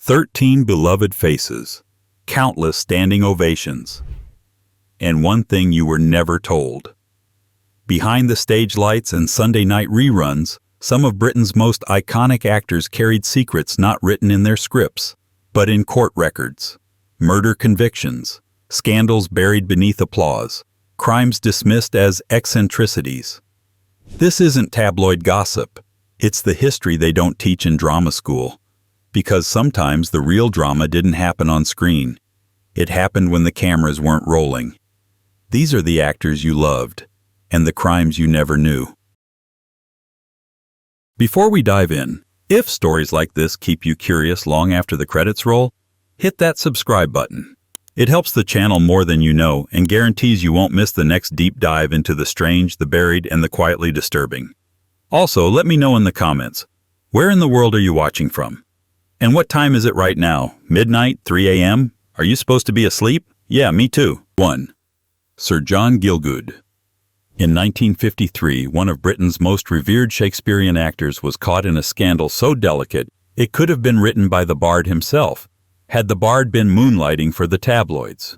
13 beloved faces, countless standing ovations, and one thing you were never told. Behind the stage lights and Sunday night reruns, some of Britain's most iconic actors carried secrets not written in their scripts, but in court records. Murder convictions, scandals buried beneath applause, crimes dismissed as eccentricities. This isn't tabloid gossip. It's the history they don't teach in drama school. Because sometimes the real drama didn't happen on screen. It happened when the cameras weren't rolling. These are the actors you loved, and the crimes you never knew. Before we dive in, if stories like this keep you curious long after the credits roll, hit that subscribe button. It helps the channel more than you know and guarantees you won't miss the next deep dive into the strange, the buried, and the quietly disturbing. Also, let me know in the comments, where in the world are you watching from? And what time is it right now? Midnight? 3 a.m.? Are you supposed to be asleep? Yeah, me too. 1. Sir John Gielgud. In 1953, one of Britain's most revered Shakespearean actors was caught in a scandal so delicate it could have been written by the bard himself, had the bard been moonlighting for the tabloids.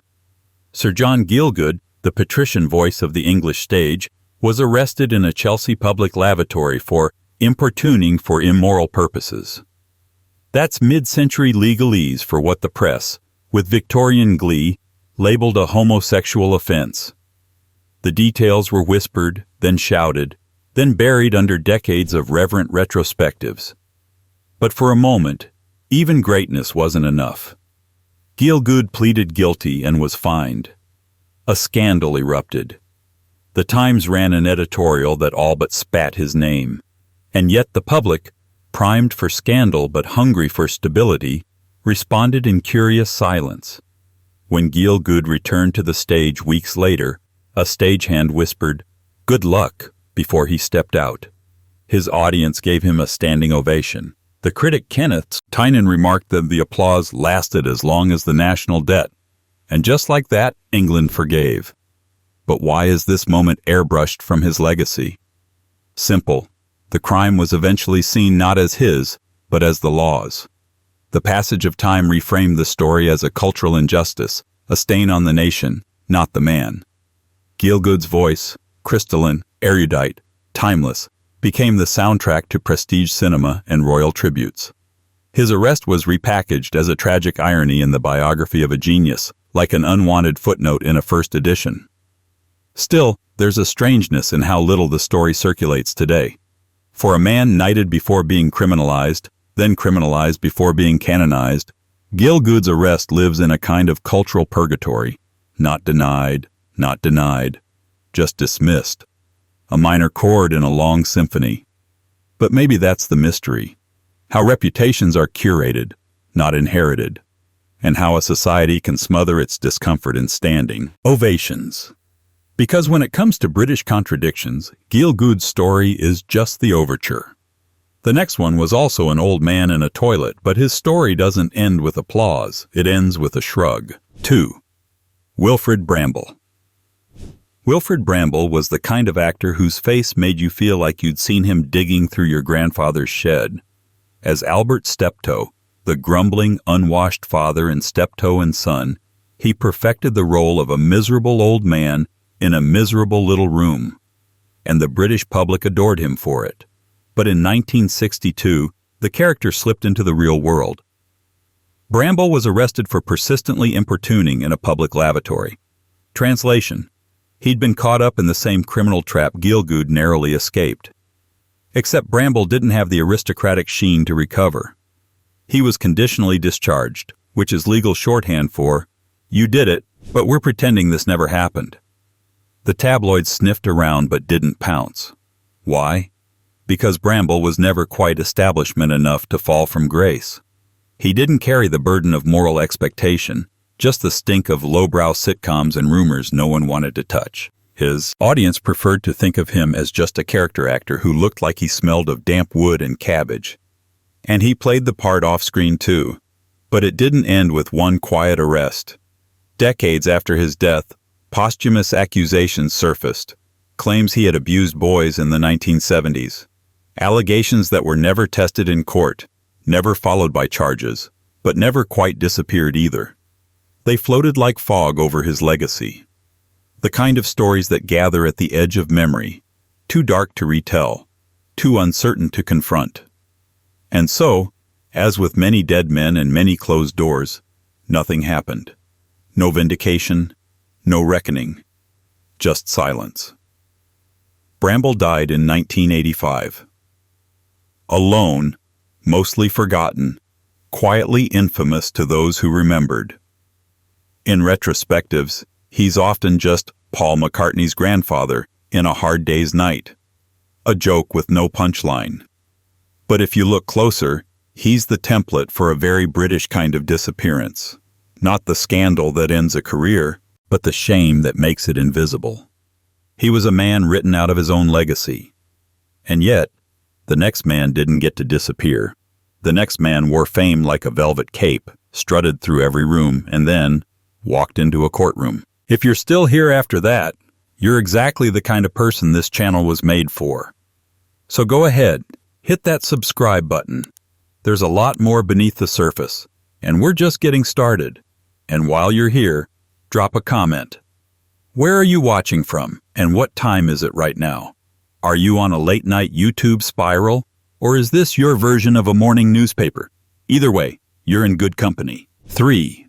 Sir John Gielgud, the patrician voice of the English stage, was arrested in a Chelsea public lavatory for importuning for immoral purposes. That's mid-century legalese for what the press, with Victorian glee, labeled a homosexual offense. The details were whispered, then shouted, then buried under decades of reverent retrospectives. But for a moment, even greatness wasn't enough. Gielgud pleaded guilty and was fined. A scandal erupted. The Times ran an editorial that all but spat his name. And yet the public, primed for scandal but hungry for stability, responded in curious silence. When Gielgud returned to the stage weeks later, a stagehand whispered, "Good luck," before he stepped out. His audience gave him a standing ovation. The critic Kenneth Tynan remarked that the applause lasted as long as the national debt. And just like that, England forgave. But why is this moment airbrushed from his legacy? Simple. The crime was eventually seen not as his, but as the law's. The passage of time reframed the story as a cultural injustice, a stain on the nation, not the man. Gielgud's voice, crystalline, erudite, timeless, became the soundtrack to prestige cinema and royal tributes. His arrest was repackaged as a tragic irony in the biography of a genius, like an unwanted footnote in a first edition. Still, there's a strangeness in how little the story circulates today. For a man knighted before being criminalized, then criminalized before being canonized, Gielgud's arrest lives in a kind of cultural purgatory, not denied, just dismissed. A minor chord in a long symphony. But maybe that's the mystery. How reputations are curated, not inherited. And how a society can smother its discomfort in standing ovations. Because when it comes to British contradictions, Gielgud's story is just the overture. The next one was also an old man in a toilet, but his story doesn't end with applause. It ends with a shrug. 2. Wilfrid Brambell. Wilfrid Brambell was the kind of actor whose face made you feel like you'd seen him digging through your grandfather's shed. As Albert Steptoe, the grumbling, unwashed father in Steptoe and Son, he perfected the role of a miserable old man in a miserable little room. And the British public adored him for it. But in 1962, the character slipped into the real world. Brambell was arrested for persistently importuning in a public lavatory. Translation: he'd been caught up in the same criminal trap Gielgud narrowly escaped. Except Brambell didn't have the aristocratic sheen to recover. He was conditionally discharged, which is legal shorthand for, "You did it, but we're pretending this never happened." The tabloids sniffed around but didn't pounce. Why? Because Brambell was never quite establishment enough to fall from grace. He didn't carry the burden of moral expectation, just the stink of lowbrow sitcoms and rumors no one wanted to touch. His audience preferred to think of him as just a character actor who looked like he smelled of damp wood and cabbage. And he played the part off-screen too. But it didn't end with one quiet arrest. Decades after his death, posthumous accusations surfaced. Claims he had abused boys in the 1970s. Allegations that were never tested in court, never followed by charges, but never quite disappeared either. They floated like fog over his legacy. The kind of stories that gather at the edge of memory, too dark to retell, too uncertain to confront. And so, as with many dead men and many closed doors, nothing happened. No vindication, no reckoning, just silence. Brambell died in 1985. Alone, mostly forgotten, quietly infamous to those who remembered. In retrospectives, he's often just Paul McCartney's grandfather in A Hard Day's Night, a joke with no punchline. But if you look closer, he's the template for a very British kind of disappearance. Not the scandal that ends a career, but the shame that makes it invisible. He was a man written out of his own legacy. And yet, the next man didn't get to disappear. The next man wore fame like a velvet cape, strutted through every room, and then walked into a courtroom. If you're still here after that, you're exactly the kind of person this channel was made for. So go ahead, hit that subscribe button. There's a lot more beneath the surface, and we're just getting started. And while you're here, drop a comment. Where are you watching from, and what time is it right now? Are you on a late-night YouTube spiral, or is this your version of a morning newspaper? Either way, you're in good company. 3.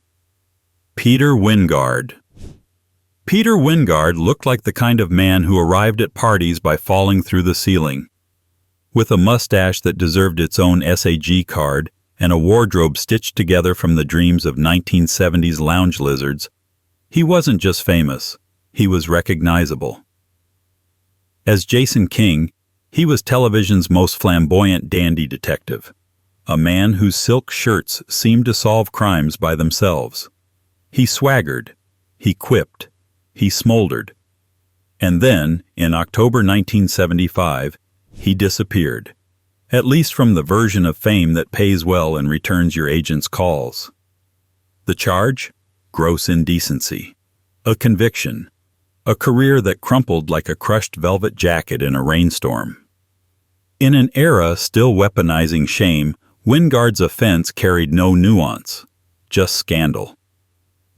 Peter Wyngarde. Peter Wyngarde looked like the kind of man who arrived at parties by falling through the ceiling. With a mustache that deserved its own SAG card and a wardrobe stitched together from the dreams of 1970s lounge lizards, he wasn't just famous, he was recognizable. As Jason King, he was television's most flamboyant dandy detective, a man whose silk shirts seemed to solve crimes by themselves. He swaggered, he quipped, he smoldered. And then, in October 1975, he disappeared, at least from the version of fame that pays well and returns your agent's calls. The charge? Gross indecency. A conviction. A career that crumpled like a crushed velvet jacket in a rainstorm. In an era still weaponizing shame, Wyngarde's offense carried no nuance, just scandal.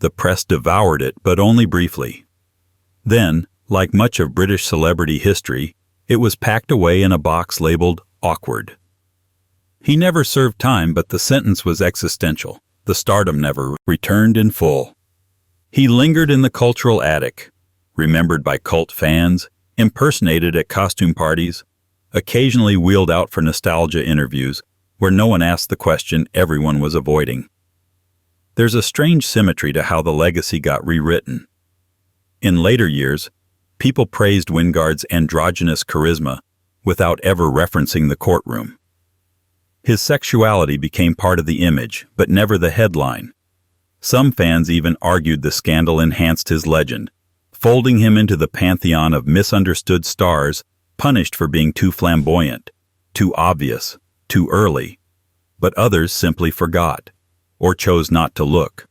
The press devoured it, but only briefly. Then, like much of British celebrity history, it was packed away in a box labeled awkward. He never served time, but the sentence was existential. The stardom never returned in full. He lingered in the cultural attic, remembered by cult fans, impersonated at costume parties, occasionally wheeled out for nostalgia interviews where no one asked the question everyone was avoiding. There's a strange symmetry to how the legacy got rewritten. In later years, people praised Wyngarde's androgynous charisma without ever referencing the courtroom. His sexuality became part of the image, but never the headline. Some fans even argued the scandal enhanced his legend, folding him into the pantheon of misunderstood stars punished for being too flamboyant, too obvious, too early. But others simply forgot, or chose not to look.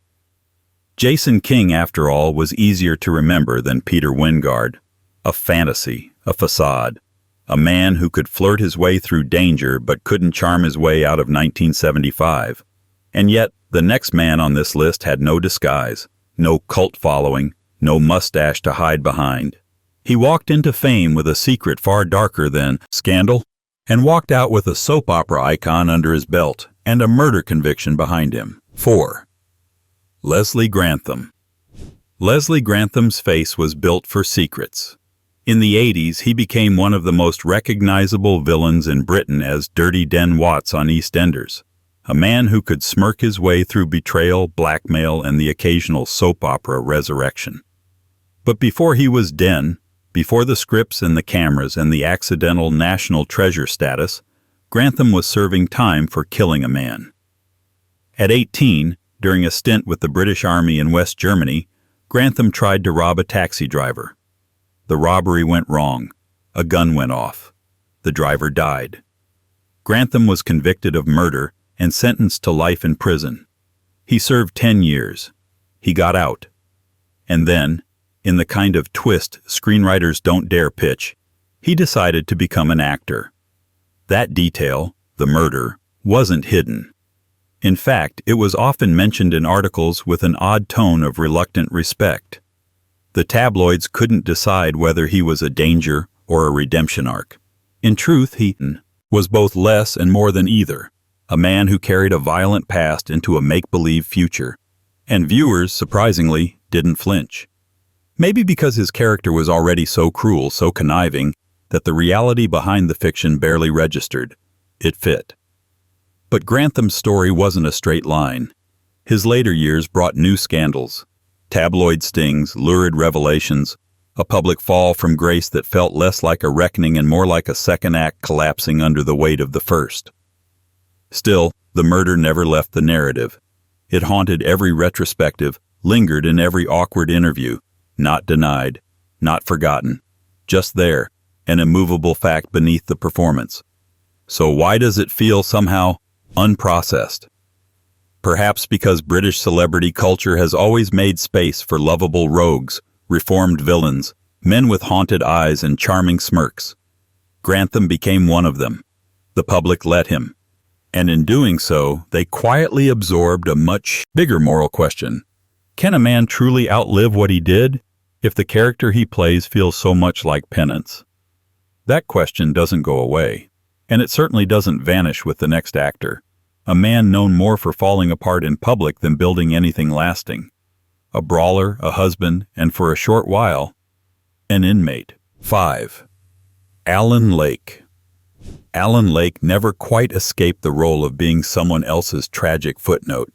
Jason King, after all, was easier to remember than Peter Wyngarde. A fantasy, a facade, a man who could flirt his way through danger but couldn't charm his way out of 1975. And yet, the next man on this list had no disguise, no cult following, no mustache to hide behind. He walked into fame with a secret far darker than scandal, and walked out with a soap opera icon under his belt and a murder conviction behind him. 4. Leslie Grantham. Leslie Grantham's face was built for secrets. In the 80s, he became one of the most recognizable villains in Britain as Dirty Den Watts on EastEnders, a man who could smirk his way through betrayal, blackmail, and the occasional soap opera resurrection. But before he was Den, before the scripts and the cameras and the accidental national treasure status, Grantham was serving time for killing a man. At 18, during a stint with the British Army in West Germany, Grantham tried to rob a taxi driver. The robbery went wrong. A gun went off. The driver died. Grantham was convicted of murder and sentenced to life in prison. He served 10 years. He got out. And then, in the kind of twist screenwriters don't dare pitch, he decided to become an actor. That detail, the murder, wasn't hidden. In fact, it was often mentioned in articles with an odd tone of reluctant respect. The tabloids couldn't decide whether he was a danger or a redemption arc. In truth, he was both less and more than either, a man who carried a violent past into a make-believe future. And viewers, surprisingly, didn't flinch. Maybe because his character was already so cruel, so conniving, that the reality behind the fiction barely registered. It fit. But Grantham's story wasn't a straight line. His later years brought new scandals, tabloid stings, lurid revelations, a public fall from grace that felt less like a reckoning and more like a second act collapsing under the weight of the first. Still, the murder never left the narrative. It haunted every retrospective, lingered in every awkward interview, not denied, not forgotten, just there, an immovable fact beneath the performance. So why does it feel somehow unprocessed? Perhaps because British celebrity culture has always made space for lovable rogues, reformed villains, men with haunted eyes and charming smirks. Grantham became one of them. The public let him. And in doing so, they quietly absorbed a much bigger moral question. Can a man truly outlive what he did if the character he plays feels so much like penance? That question doesn't go away, and it certainly doesn't vanish with the next actor, a man known more for falling apart in public than building anything lasting. A brawler, a husband, and for a short while, an inmate. 5. Alan Lake. Alan Lake never quite escaped the role of being someone else's tragic footnote.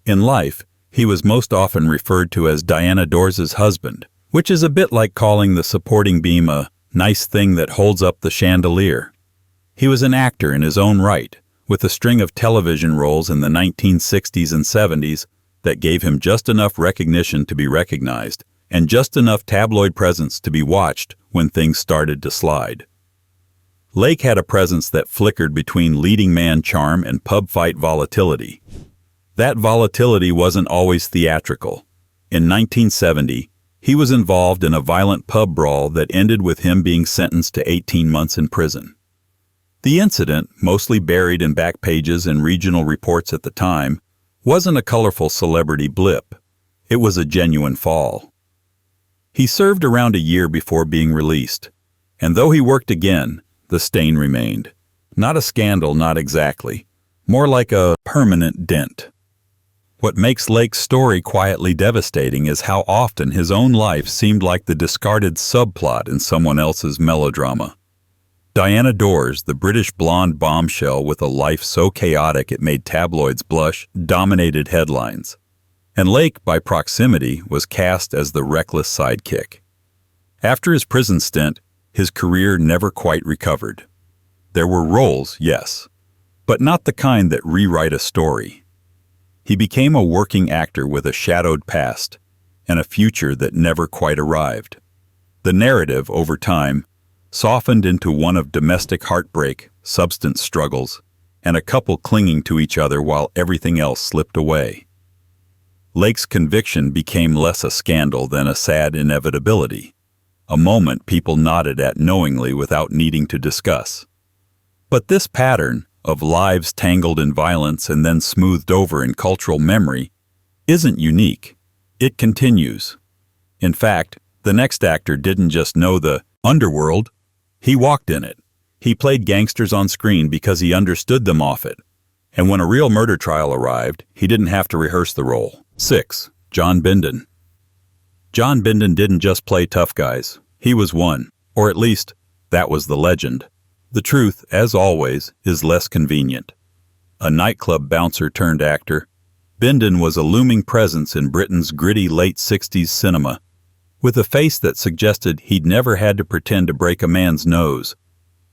In life, he was most often referred to as Diana Dors' husband, which is a bit like calling the supporting beam a nice thing that holds up the chandelier. He was an actor in his own right, with a string of television roles in the 1960s and 70s that gave him just enough recognition to be recognized, and just enough tabloid presence to be watched when things started to slide. Lake had a presence that flickered between leading man charm and pub fight volatility. That volatility wasn't always theatrical. In 1970, he was involved in a violent pub brawl that ended with him being sentenced to 18 months in prison. The incident, mostly buried in back pages and regional reports at the time, wasn't a colorful celebrity blip. It was a genuine fall. He served around a year before being released, and though he worked again, the stain remained. Not a scandal, not exactly. More like a permanent dent. What makes Lake's story quietly devastating is how often his own life seemed like the discarded subplot in someone else's melodrama. Diana Dors, the British blonde bombshell with a life so chaotic it made tabloids blush, dominated headlines. And Lake, by proximity, was cast as the reckless sidekick. After his prison stint, his career never quite recovered. There were roles, yes, but not the kind that rewrite a story. He became a working actor with a shadowed past and a future that never quite arrived. The narrative, over time, softened into one of domestic heartbreak, substance struggles, and a couple clinging to each other while everything else slipped away. Lake's conviction became less a scandal than a sad inevitability, a moment people nodded at knowingly without needing to discuss. But this pattern of lives tangled in violence and then smoothed over in cultural memory isn't unique. It continues. In fact, the next actor didn't just know the underworld, he walked in it. He played gangsters on screen because he understood them off it. And when a real murder trial arrived, he didn't have to rehearse the role. 6. John Bindon. John Bindon didn't just play tough guys. He was one, or at least, that was the legend. The truth, as always, is less convenient. A nightclub bouncer turned actor, Bindon was a looming presence in Britain's gritty late 60s cinema, with a face that suggested he'd never had to pretend to break a man's nose.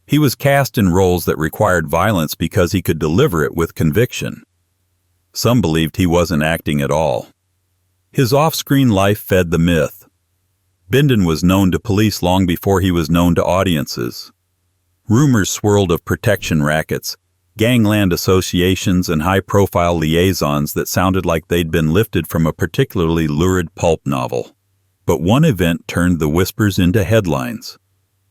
He was cast in roles that required violence because he could deliver it with conviction. Some believed he wasn't acting at all. His off-screen life fed the myth. Bindon was known to police long before he was known to audiences. Rumors swirled of protection rackets, gangland associations, and high-profile liaisons that sounded like they'd been lifted from a particularly lurid pulp novel. But one event turned the whispers into headlines: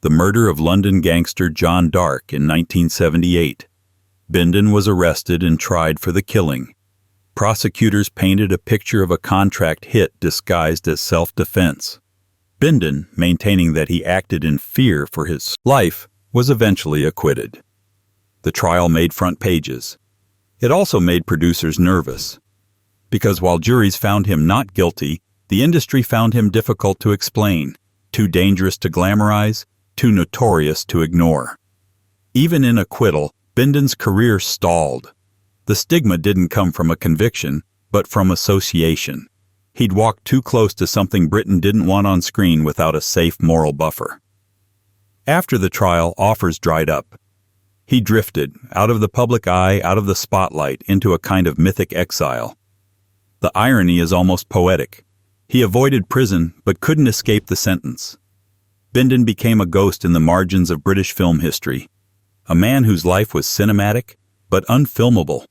the murder of London gangster John Dark in 1978. Bindon was arrested and tried for the killing. Prosecutors painted a picture of a contract hit disguised as self-defense. Bindon, maintaining that he acted in fear for his life, was eventually acquitted. The trial made front pages. It also made producers nervous, because while juries found him not guilty, the industry found him difficult to explain, too dangerous to glamorize, too notorious to ignore. Even in acquittal, Bindon's career stalled. The stigma didn't come from a conviction, but from association. He'd walked too close to something Britain didn't want on screen without a safe moral buffer. After the trial, offers dried up. He drifted, out of the public eye, out of the spotlight, into a kind of mythic exile. The irony is almost poetic. He avoided prison, but couldn't escape the sentence. Bindon became a ghost in the margins of British film history. A man whose life was cinematic, but unfilmable.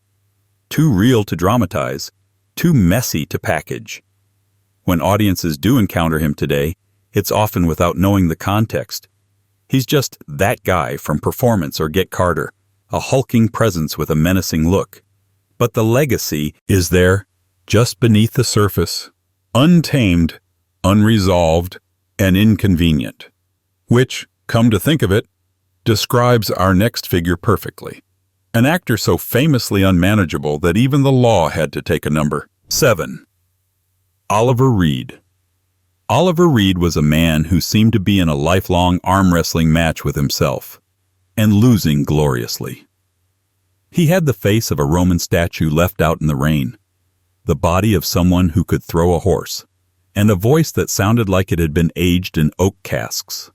Too real to dramatize, too messy to package. When audiences do encounter him today, it's often without knowing the context. He's just that guy from Performance or Get Carter, a hulking presence with a menacing look. But the legacy is there, just beneath the surface, untamed, unresolved, and inconvenient. Which, come to think of it, describes our next figure perfectly. An actor so famously unmanageable that even the law had to take a number. 7. Oliver Reed. Oliver Reed was a man who seemed to be in a lifelong arm-wrestling match with himself, and losing gloriously. He had the face of a Roman statue left out in the rain, the body of someone who could throw a horse, and a voice that sounded like it had been aged in oak casks.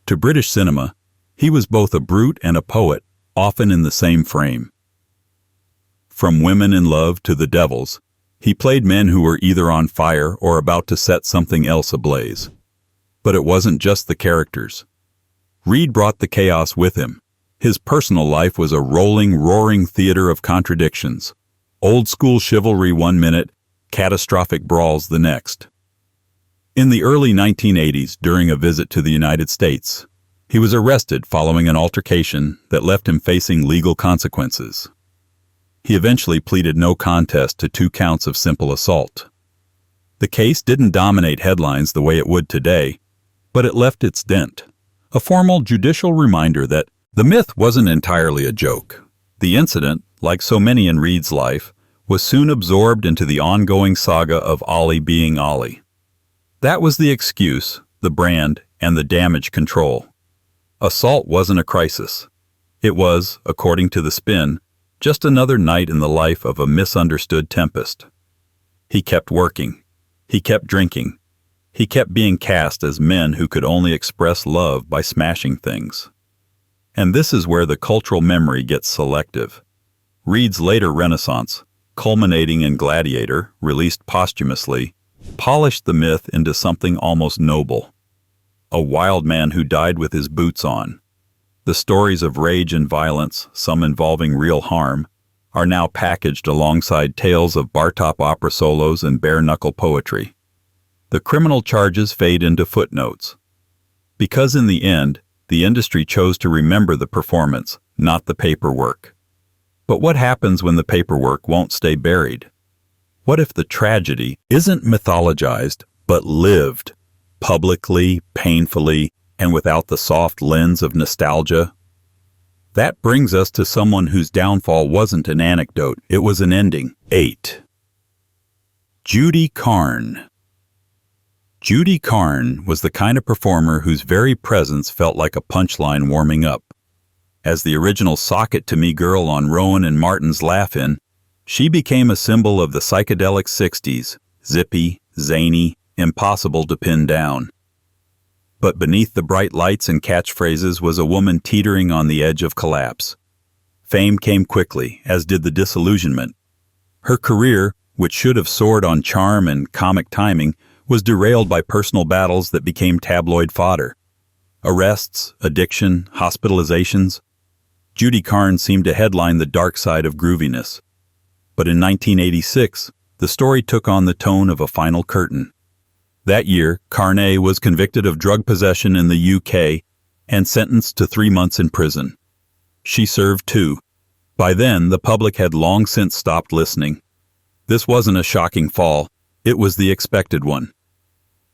To British cinema, he was both a brute and a poet, often in the same frame. From Women in Love to The Devils, he played men who were either on fire or about to set something else ablaze. But it wasn't just the characters. Reed brought the chaos with him. His personal life was a rolling, roaring theater of contradictions. Old-school chivalry one minute, catastrophic brawls the next. In the early 1980s, during a visit to the United States, he was arrested following an altercation that left him facing legal consequences. He eventually pleaded no contest to 2 counts of simple assault. The case didn't dominate headlines the way it would today, but it left its dent, a formal judicial reminder that the myth wasn't entirely a joke. The incident, like so many in Reed's life, was soon absorbed into the ongoing saga of Ollie being Ollie. That was the excuse, the brand, and the damage control. Assault wasn't a crisis. It was, according to The Spin, just another night in the life of a misunderstood tempest. He kept working. He kept drinking. He kept being cast as men who could only express love by smashing things. And this is where the cultural memory gets selective. Reed's later renaissance, culminating in Gladiator, released posthumously, polished the myth into something almost noble. A wild man who died with his boots on. The stories of rage and violence, some involving real harm, are now packaged alongside tales of bar-top opera solos and bare-knuckle poetry. The criminal charges fade into footnotes. Because in the end, the industry chose to remember the performance, not the paperwork. But what happens when the paperwork won't stay buried? What if the tragedy isn't mythologized, but lived, publicly, painfully, and without the soft lens of nostalgia? That brings us to someone whose downfall wasn't an anecdote, it was an ending. 8. Judy Carne. Judy Carne was the kind of performer whose very presence felt like a punchline warming up. As the original "Sock It to Me" girl on Rowan and Martin's Laugh-In, she became a symbol of the psychedelic 60s, zippy, zany, impossible to pin down. But beneath the bright lights and catchphrases was a woman teetering on the edge of collapse. Fame came quickly, as did the disillusionment. Her career, which should have soared on charm and comic timing, was derailed by personal battles that became tabloid fodder. Arrests, addiction, hospitalizations. Judy Carne seemed to headline the dark side of grooviness. But in 1986, the story took on the tone of a final curtain. That year, Carne was convicted of drug possession in the UK and sentenced to 3 months in prison. She served too. By then, the public had long since stopped listening. This wasn't a shocking fall. It was the expected one.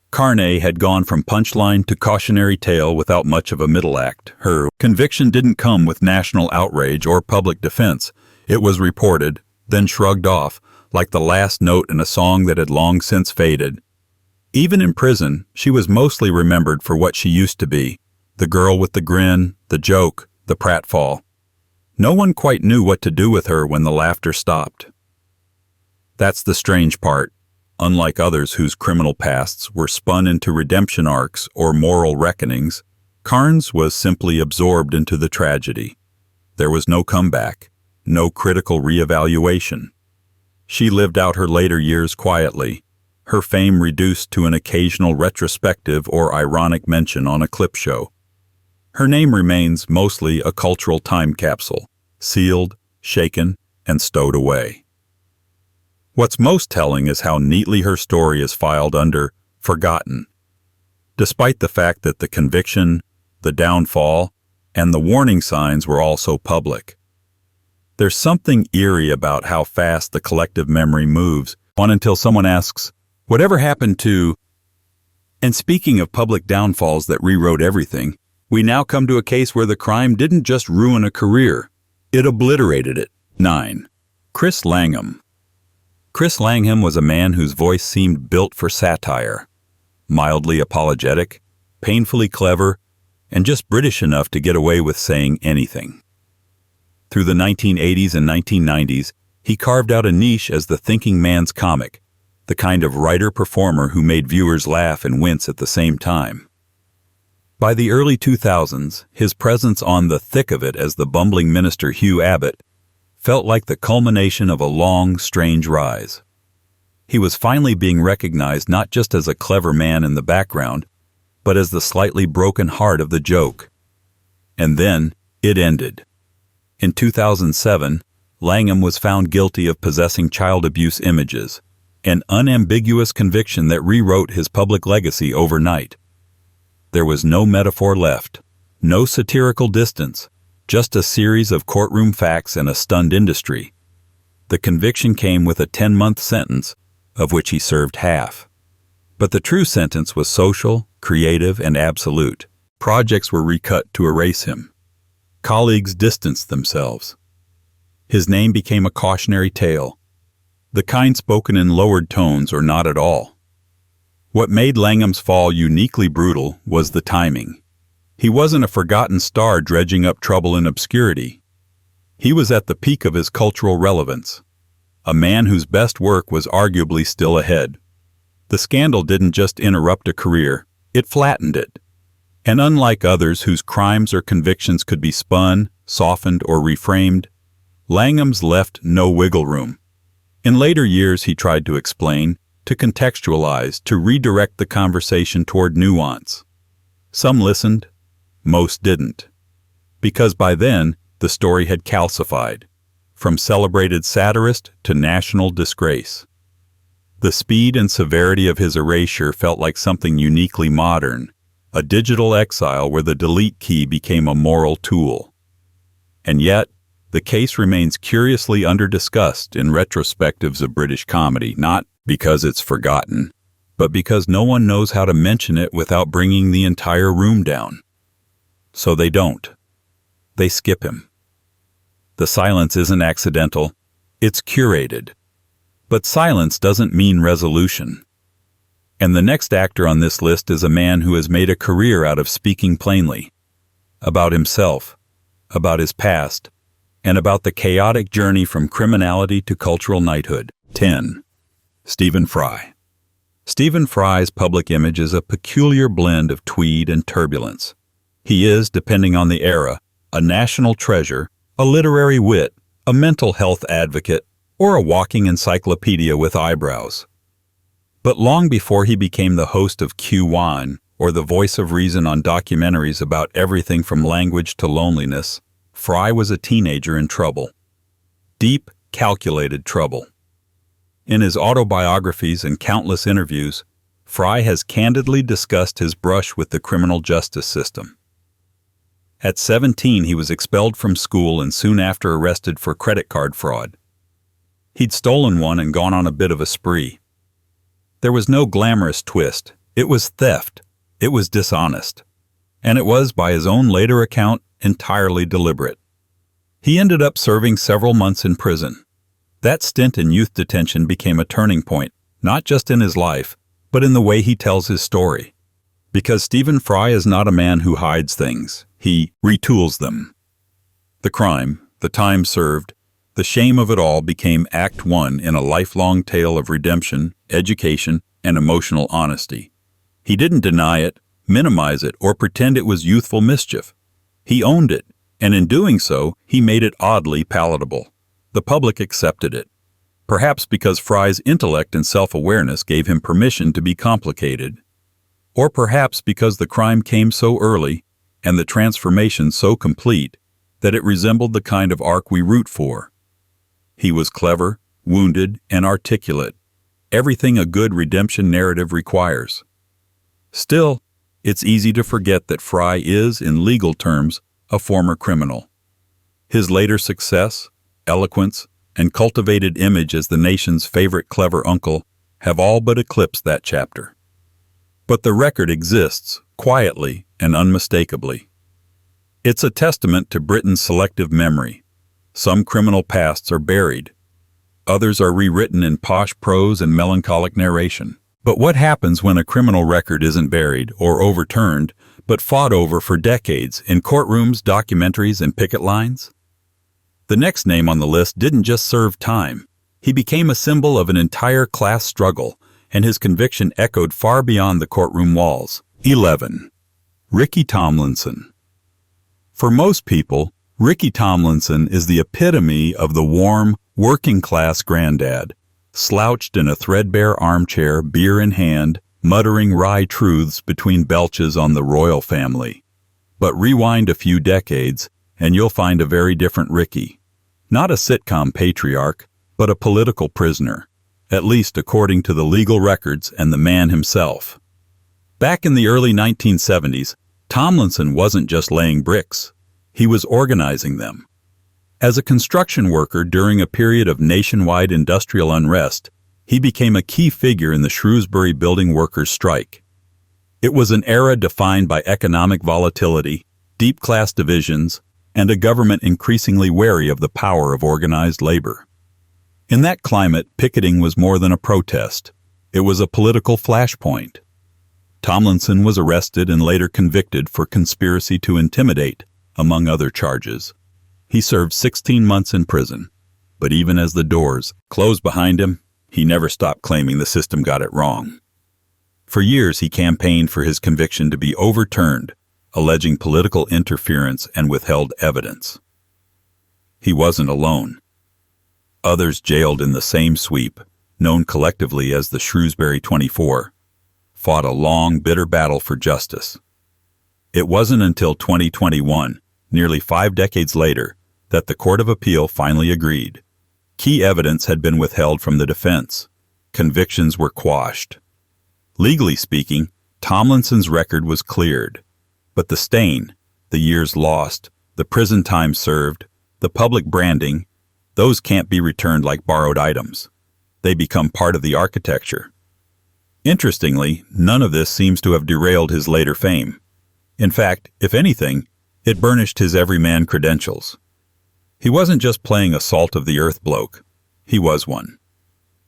Carne had gone from punchline to cautionary tale without much of a middle act. Her conviction didn't come with national outrage or public defense. It was reported, then shrugged off, like the last note in a song that had long since faded. Even in prison, she was mostly remembered for what she used to be: the girl with the grin, the joke, the pratfall. No one quite knew what to do with her when the laughter stopped. That's the strange part. Unlike others whose criminal pasts were spun into redemption arcs or moral reckonings, Carne's was simply absorbed into the tragedy. There was no comeback, no critical reevaluation. She lived out her later years quietly, her fame reduced to an occasional retrospective or ironic mention on a clip show. Her name remains mostly a cultural time capsule, sealed, shaken, and stowed away. What's most telling is how neatly her story is filed under forgotten, despite the fact that the conviction, the downfall, and the warning signs were all so public. There's something eerie about how fast the collective memory moves on until someone asks, "Whatever happened to?" And speaking of public downfalls that rewrote everything, we now come to a case where the crime didn't just ruin a career, it obliterated it. 9. Chris Langham. Chris Langham was a man whose voice seemed built for satire. Mildly apologetic, painfully clever, and just British enough to get away with saying anything. Through the 1980s and 1990s, he carved out a niche as the thinking man's comic, the kind of writer-performer who made viewers laugh and wince at the same time. By the early 2000s, his presence on the thick of it as the bumbling minister Hugh Abbott felt like the culmination of a long, strange rise. He was finally being recognized not just as a clever man in the background, but as the slightly broken heart of the joke. And then, it ended. In 2007, Langham was found guilty of possessing child abuse images, an unambiguous conviction that rewrote his public legacy overnight. There was no metaphor left, no satirical distance, just a series of courtroom facts and a stunned industry. The conviction came with a 10-month sentence, of which he served half. But the true sentence was social, creative, and absolute. Projects were recut to erase him. Colleagues distanced themselves. His name became a cautionary tale, the kind spoken in lowered tones or not at all. What made Langham's fall uniquely brutal was the timing. He wasn't a forgotten star dredging up trouble in obscurity. He was at the peak of his cultural relevance, a man whose best work was arguably still ahead. The scandal didn't just interrupt a career, it flattened it. And unlike others whose crimes or convictions could be spun, softened, or reframed, Langham's left no wiggle room. In later years, he tried to explain, to contextualize, to redirect the conversation toward nuance. Some listened, most didn't. Because by then, the story had calcified, from celebrated satirist to national disgrace. The speed and severity of his erasure felt like something uniquely modern, a digital exile where the delete key became a moral tool. And yet, the case remains curiously under-discussed in retrospectives of British comedy, not because it's forgotten, but because no one knows how to mention it without bringing the entire room down. So they don't. They skip him. The silence isn't accidental, it's curated. But silence doesn't mean resolution. And the next actor on this list is a man who has made a career out of speaking plainly, about himself, about his past, and about the chaotic journey from criminality to cultural knighthood. 10. Stephen Fry. Stephen Fry's public image is a peculiar blend of tweed and turbulence. He is, depending on the era, a national treasure, a literary wit, a mental health advocate, or a walking encyclopedia with eyebrows. But long before he became the host of Q1, or the voice of reason on documentaries about everything from language to loneliness, Fry was a teenager in trouble. Deep, calculated trouble. In his autobiographies and countless interviews, Fry has candidly discussed his brush with the criminal justice system. At 17, he was expelled from school and soon after arrested for credit card fraud. He'd stolen one and gone on a bit of a spree. There was no glamorous twist. It was theft. It was dishonest. And it was, by his own later account, entirely deliberate. He ended up serving several months in prison. That stint in youth detention became a turning point, not just in his life, but in the way he tells his story. Because Stephen Fry is not a man who hides things. He retools them. The crime, the time served, the shame of it all became Act 1 in a lifelong tale of redemption, education, and emotional honesty. He didn't deny it, minimize it, or pretend it was youthful mischief. He owned it, and in doing so, he made it oddly palatable. The public accepted it. Perhaps because Fry's intellect and self-awareness gave him permission to be complicated. Or perhaps because the crime came so early, and the transformation so complete, that it resembled the kind of arc we root for. He was clever, wounded, and articulate. Everything a good redemption narrative requires. Still, it's easy to forget that Fry is, in legal terms, a former criminal. His later success, eloquence, and cultivated image as the nation's favorite clever uncle have all but eclipsed that chapter. But the record exists, quietly and unmistakably. It's a testament to Britain's selective memory. Some criminal pasts are buried. Others are rewritten in posh prose and melancholic narration. But what happens when a criminal record isn't buried or overturned, but fought over for decades in courtrooms, documentaries, and picket lines? The next name on the list didn't just serve time. He became a symbol of an entire class struggle, and his conviction echoed far beyond the courtroom walls. 11. Ricky Tomlinson. For most people, Ricky Tomlinson is the epitome of the warm, working-class granddad, slouched in a threadbare armchair, beer in hand, muttering wry truths between belches on the royal family. But rewind a few decades, and you'll find a very different Ricky. Not a sitcom patriarch, but a political prisoner, at least according to the legal records and the man himself. Back in the early 1970s, Tomlinson wasn't just laying bricks. He was organizing them. As a construction worker during a period of nationwide industrial unrest, he became a key figure in the Shrewsbury building workers' strike. It was an era defined by economic volatility, deep class divisions, and a government increasingly wary of the power of organized labor. In that climate, picketing was more than a protest. It was a political flashpoint. Tomlinson was arrested and later convicted for conspiracy to intimidate, among other charges. He served 16 months in prison, but even as the doors closed behind him, he never stopped claiming the system got it wrong. For years, he campaigned for his conviction to be overturned, alleging political interference and withheld evidence. He wasn't alone. Others jailed in the same sweep, known collectively as the Shrewsbury 24, fought a long, bitter battle for justice. It wasn't until 2021, nearly 5 decades later, that the Court of Appeal finally agreed. Key evidence had been withheld from the defense. Convictions were quashed. Legally speaking, Tomlinson's record was cleared. But the stain, the years lost, the prison time served, the public branding, those can't be returned like borrowed items. They become part of the architecture. Interestingly, none of this seems to have derailed his later fame. In fact, if anything, it burnished his everyman credentials. He wasn't just playing a salt-of-the-earth bloke. He was one.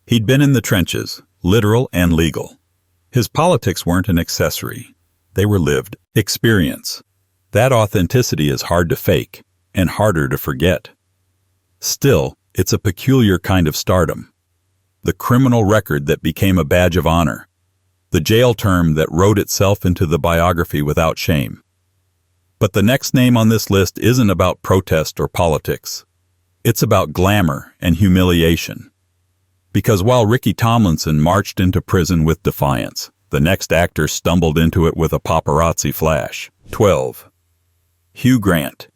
He'd been in the trenches, literal and legal. His politics weren't an accessory. They were lived experience. That authenticity is hard to fake and harder to forget. Still, it's a peculiar kind of stardom. The criminal record that became a badge of honor. The jail term that wrote itself into the biography without shame. But the next name on this list isn't about protest or politics. It's about glamour and humiliation. Because while Ricky Tomlinson marched into prison with defiance, the next actor stumbled into it with a paparazzi flash. 12. Hugh Grant.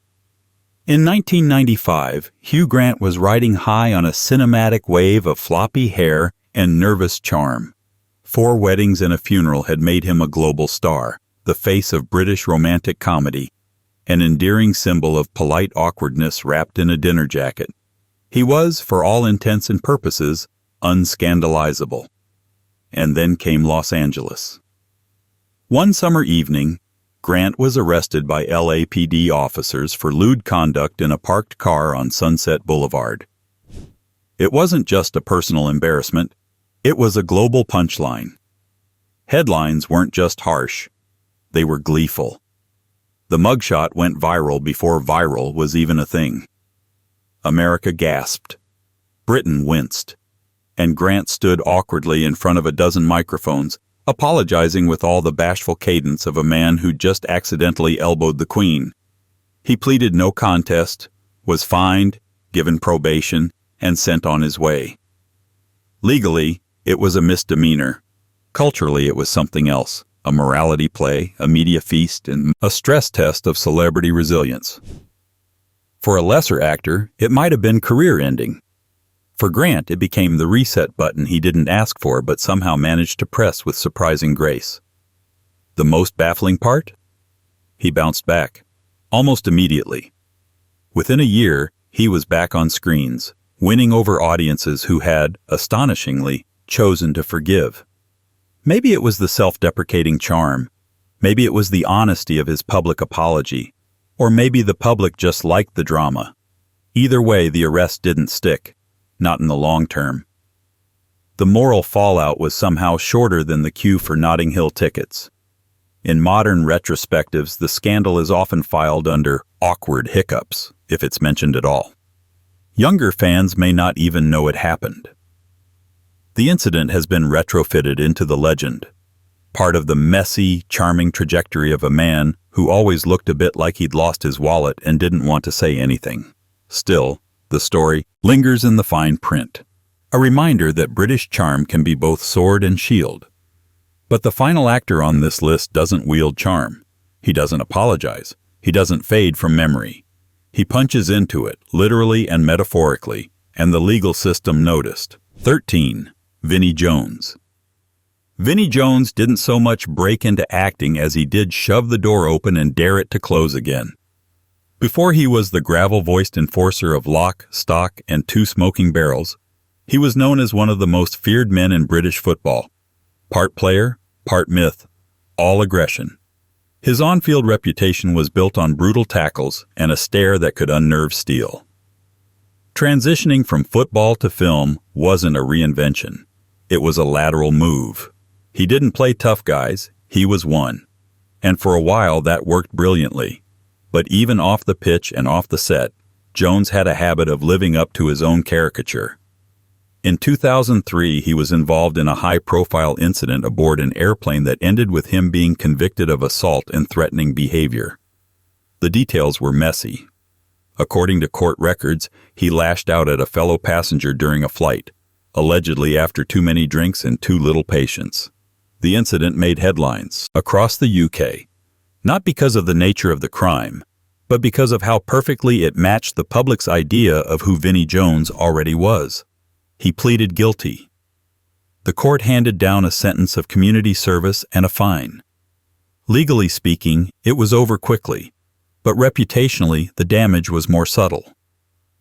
In 1995, Hugh Grant was riding high on a cinematic wave of floppy hair and nervous charm. 4 weddings and a funeral had made him a global star, the face of British romantic comedy. an endearing symbol of polite awkwardness wrapped in a dinner jacket. He was, for all intents and purposes, unscandalizable. And then came Los Angeles. One summer evening, Grant was arrested by LAPD officers for lewd conduct in a parked car on Sunset Boulevard. It wasn't just a personal embarrassment, it was a global punchline. Headlines weren't just harsh, they were gleeful. The mugshot went viral before viral was even a thing. America gasped. Britain winced. And Grant stood awkwardly in front of a dozen microphones, apologizing with all the bashful cadence of a man who'd just accidentally elbowed the Queen. He pleaded no contest, was fined, given probation, and sent on his way. Legally, it was a misdemeanor. Culturally, it was something else, a morality play, a media feast, and a stress test of celebrity resilience. For a lesser actor, it might have been career-ending. For Grant, it became the reset button he didn't ask for but somehow managed to press with surprising grace. The most baffling part? He bounced back, almost immediately. Within a year, he was back on screens, winning over audiences who had, astonishingly, chosen to forgive. Maybe it was the self-deprecating charm, maybe it was the honesty of his public apology, or maybe the public just liked the drama. Either way, the arrest didn't stick. Not in the long term. The moral fallout was somehow shorter than the queue for Notting Hill tickets. In modern retrospectives, the scandal is often filed under awkward hiccups, if it's mentioned at all. Younger fans may not even know it happened. The incident has been retrofitted into the legend, part of the messy, charming trajectory of a man who always looked a bit like he'd lost his wallet and didn't want to say anything. Still, the story lingers in the fine print, a reminder that British charm can be both sword and shield. But the final actor on this list doesn't wield charm. He doesn't apologize. He doesn't fade from memory. He punches into it, literally and metaphorically, and the legal system noticed. 13. Vinnie Jones. Vinnie Jones didn't so much break into acting as he did shove the door open and dare it to close again. Before he was the gravel-voiced enforcer of lock, stock, and 2 smoking barrels, he was known as one of the most feared men in British football. Part player, part myth, all aggression. His on-field reputation was built on brutal tackles and a stare that could unnerve steel. Transitioning from football to film wasn't a reinvention. It was a lateral move. He didn't play tough guys, he was one. And for a while that worked brilliantly. But even off the pitch and off the set, Jones had a habit of living up to his own caricature. In 2003, he was involved in a high-profile incident aboard an airplane that ended with him being convicted of assault and threatening behavior. The details were messy. According to court records, he lashed out at a fellow passenger during a flight, allegedly after too many drinks and too little patience. The incident made headlines across the UK. Not because of the nature of the crime, but because of how perfectly it matched the public's idea of who Vinnie Jones already was. He pleaded guilty. The court handed down a sentence of community service and a fine. Legally speaking, it was over quickly, but reputationally, the damage was more subtle.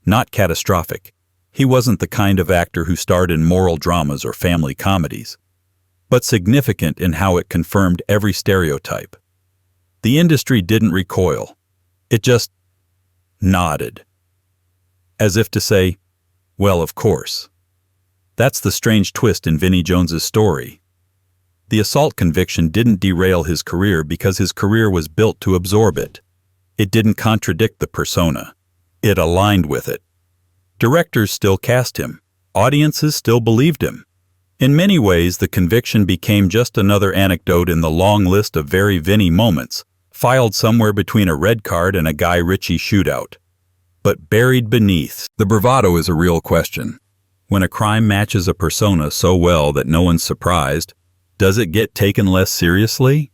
Not catastrophic. He wasn't the kind of actor who starred in moral dramas or family comedies, but significant in how it confirmed every stereotype. The industry didn't recoil. It just nodded. As if to say, well, of course. That's the strange twist in Vinnie Jones's story. The assault conviction didn't derail his career because his career was built to absorb it. It didn't contradict the persona. It aligned with it. Directors still cast him. Audiences still believed him. In many ways, the conviction became just another anecdote in the long list of very Vinnie moments, filed somewhere between a red card and a Guy Ritchie shootout. But buried beneath, the bravado is a real question. When a crime matches a persona so well that no one's surprised, does it get taken less seriously?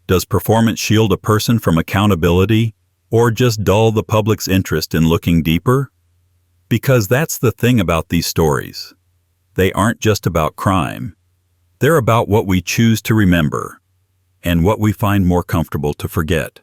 Does performance shield a person from accountability, or just dull the public's interest in looking deeper? Because that's the thing about these stories. They aren't just about crime. They're about what we choose to remember, and what we find more comfortable to forget.